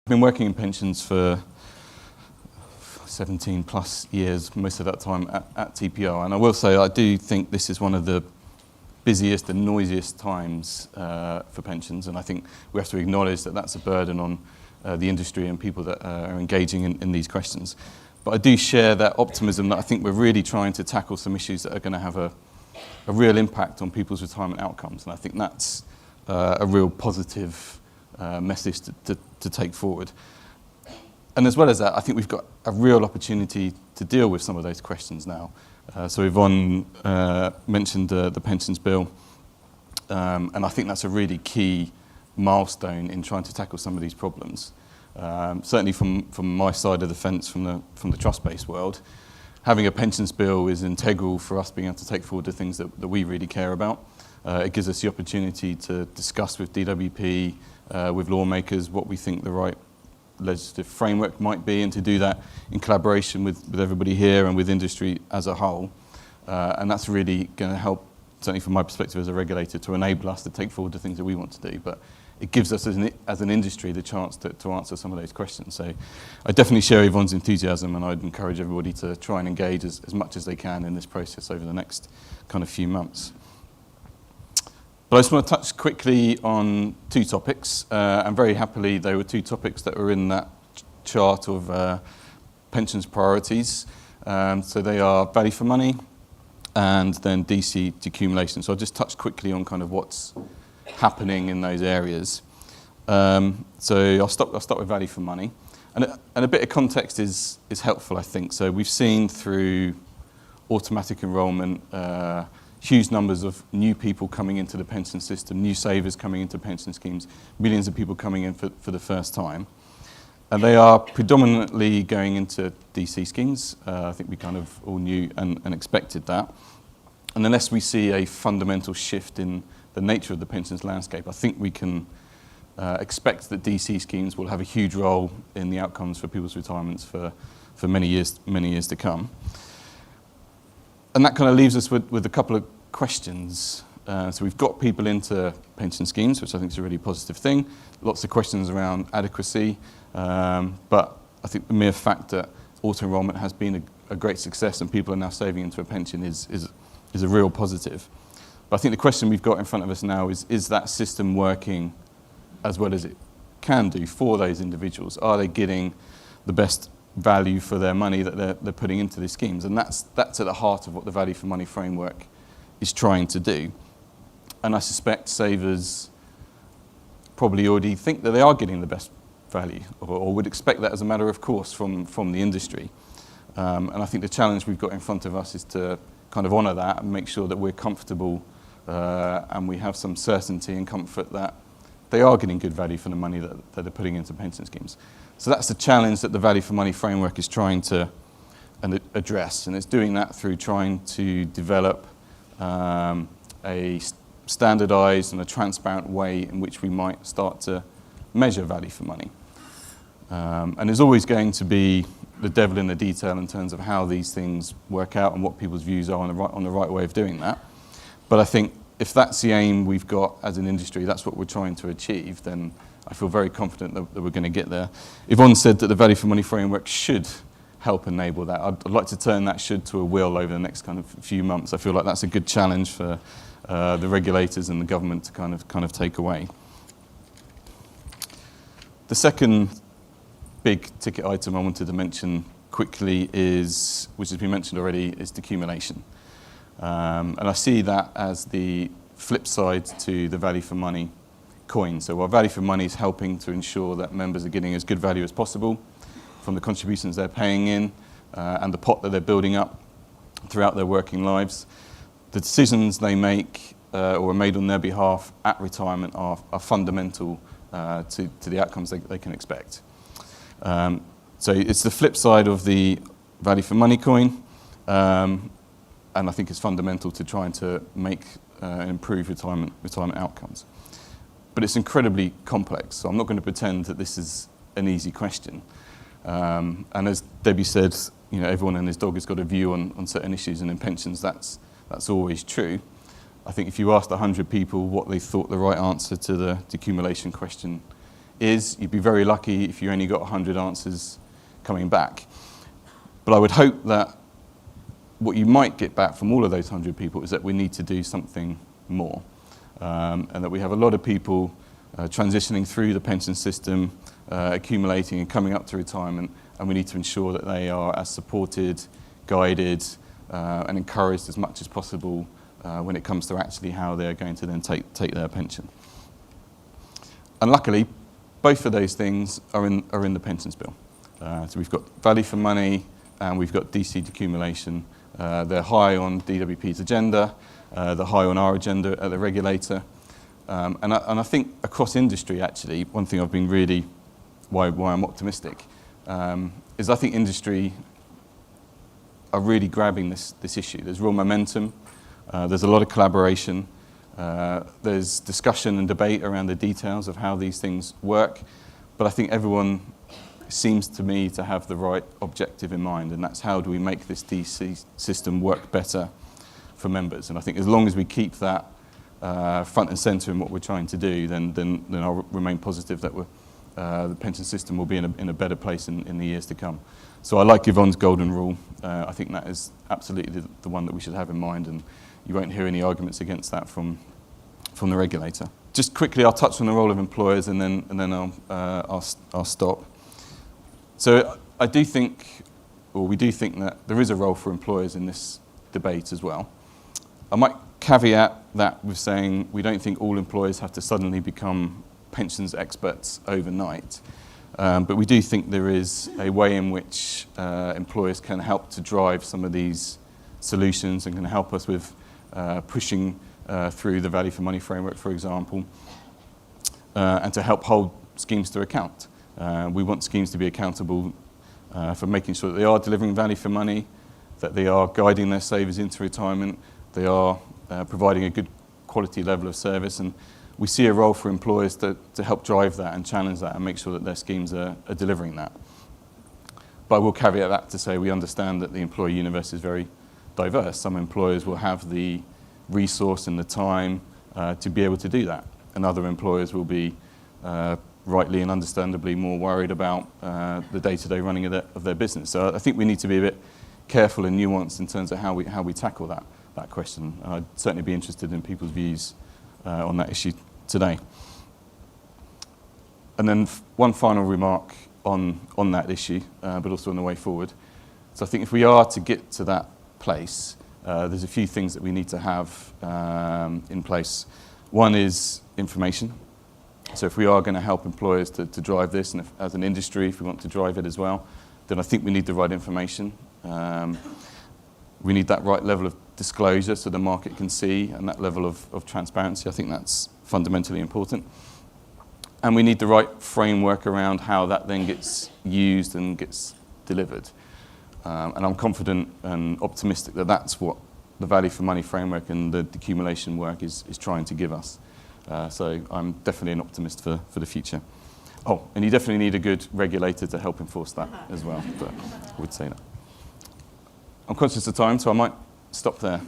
been working in pensions for 17 plus years, most of that time at TPO, and I will say I do think this is one of the busiest and noisiest times for pensions, and I think we have to acknowledge that that's a burden on the industry and people that are engaging in these questions. But I do share that optimism that I think we're really trying to tackle some issues that are going to have a real impact on people's retirement outcomes, and I think that's a real positive message to take forward. And as well as that, I think we've got a real opportunity to deal with some of those questions now. So Yvonne mentioned the pensions bill, and I think that's a really key milestone in trying to tackle some of these problems. Certainly from my side of the fence, from the trust-based world, having a pensions bill is integral for us being able to take forward the things that we really care about. It gives us the opportunity to discuss with DWP, with lawmakers, what we think the right legislative framework might be, and to do that in collaboration with everybody here and with industry as a whole. And that's really going to help, certainly from my perspective as a regulator, to enable us to take forward the things that we want to do. But it gives us as an industry the chance to answer some of those questions. So I definitely share Yvonne's enthusiasm, and I'd encourage everybody to try and engage as much as they can in this process over the next kind of few months. But I just want to touch quickly on two topics, and very happily they were two topics that were in that chart of pensions priorities. So they are value for money and then DC decumulation. So I'll just touch quickly on kind of what's happening in those areas. So I'll start with value for money. And a bit of context is helpful, I think. So we've seen through automatic enrolment huge numbers of new people coming into the pension system, new savers coming into pension schemes, millions of people coming in for the first time. And they are predominantly going into DC schemes. I think we kind of all knew and expected that. And unless we see a fundamental shift in the nature of the pensions landscape, I think we can expect that DC schemes will have a huge role in the outcomes for people's retirements for many years to come. And that kind of leaves us with a couple of questions. So we've got people into pension schemes, which I think is a really positive thing. Lots of questions around adequacy, but I think the mere fact that auto-enrolment has been a great success and people are now saving into a pension is a real positive. But I think the question we've got in front of us now is that system working as well as it can do for those individuals? Are they getting the best value for their money that they're putting into these schemes? And that's at the heart of what the value for money framework is trying to do. And I suspect savers probably already think that they are getting the best value, or would expect that as a matter of course from the industry. And I think the challenge we've got in front of us is to kind of honour that and make sure that we're comfortable and we have some certainty and comfort that they are getting good value for the money that they're putting into pension schemes. So that's the challenge that the value for money framework is trying to address, and it's doing that through trying to develop a standardised and a transparent way in which we might start to measure value for money. And there's always going to be the devil in the detail in terms of how these things work out and what people's views are on the right way of doing that. But I think if that's the aim we've got as an industry, that's what we're trying to achieve, then I feel very confident that we're going to get there. Yvonne said that the value for money framework should help enable that. I'd like to turn that should to a will over the next kind of few months. I feel like that's a good challenge for the regulators and the government to kind of take away. The second big ticket item I wanted to mention quickly is, which has been mentioned already, is decumulation. And I see that as the flip side to the value for money coin. So while value for money is helping to ensure that members are getting as good value as possible from the contributions they're paying in and the pot that they're building up throughout their working lives, the decisions they make or are made on their behalf at retirement are fundamental to the outcomes they can expect. So it's the flip side of the value for money coin, and I think it's fundamental to trying to make and improve retirement outcomes. But it's incredibly complex, so I'm not going to pretend that this is an easy question. And as Debbie said, you know, everyone and his dog has got a view on certain issues, and in pensions that's always true. I think if you asked 100 people what they thought the right answer to the decumulation question is. You'd be very lucky if you only got 100 answers coming back. But I would hope that what you might get back from all of those 100 people is that we need to do something more, and that we have a lot of people transitioning through the pension system, accumulating and coming up to retirement, and we need to ensure that they are as supported, guided, and encouraged as much as possible when it comes to actually how they're going to then take their pension. And luckily, both of those things are in the pensions bill. So we've got value for money and we've got DC decumulation. They're high on DWP's agenda, they're high on our agenda at the regulator. And I think across industry, actually, one thing I've been really, why I'm optimistic, is I think industry are really grabbing this issue. There's real momentum, there's a lot of collaboration, there's discussion and debate around the details of how these things work, but I think everyone seems to me to have the right objective in mind, and that's how do we make this DC system work better for members. And I think as long as we keep that front and centre in what we're trying to do, then I'll remain positive that the pension system will be in a better place in the years to come. So I like Yvonne's golden rule. I think that is absolutely the one that we should have in mind, and you won't hear any arguments against that from the regulator. Just quickly, I'll touch on the role of employers, and then I'll stop. So I do think, or we do think, that there is a role for employers in this debate as well. I might caveat that with saying we don't think all employers have to suddenly become pensions experts overnight, but we do think there is a way in which employers can help to drive some of these solutions and can help us with pushing through the value for money framework, for example, and to help hold schemes to account. We want schemes to be accountable for making sure that they are delivering value for money, that they are guiding their savers into retirement, they are providing a good quality level of service, and we see a role for employers to help drive that and challenge that and make sure that their schemes are delivering that. But I will caveat that to say we understand that the employee universe is very diverse. Some employers will have the resource and the time to be able to do that, and other employers will be rightly and understandably more worried about the day-to-day running of their business. So I think we need to be a bit careful and nuanced in terms of how we tackle that question. And I'd certainly be interested in people's views on that issue today. And then one final remark on that issue, but also on the way forward. So I think if we are to get to that place, there's a few things that we need to have in place. One is information. So if we are going to help employers to drive this, and as an industry, if we want to drive it as well, then I think we need the right information. We need that right level of disclosure so the market can see, and that level of transparency. I think that's fundamentally important. And we need the right framework around how that then gets used and gets delivered. And I'm confident and optimistic that that's what the value for money framework and the decumulation work is trying to give us. So I'm definitely an optimist for the future. Oh, and you definitely need a good regulator to help enforce that as well, but I would say that. I'm conscious of time, so I might stop there.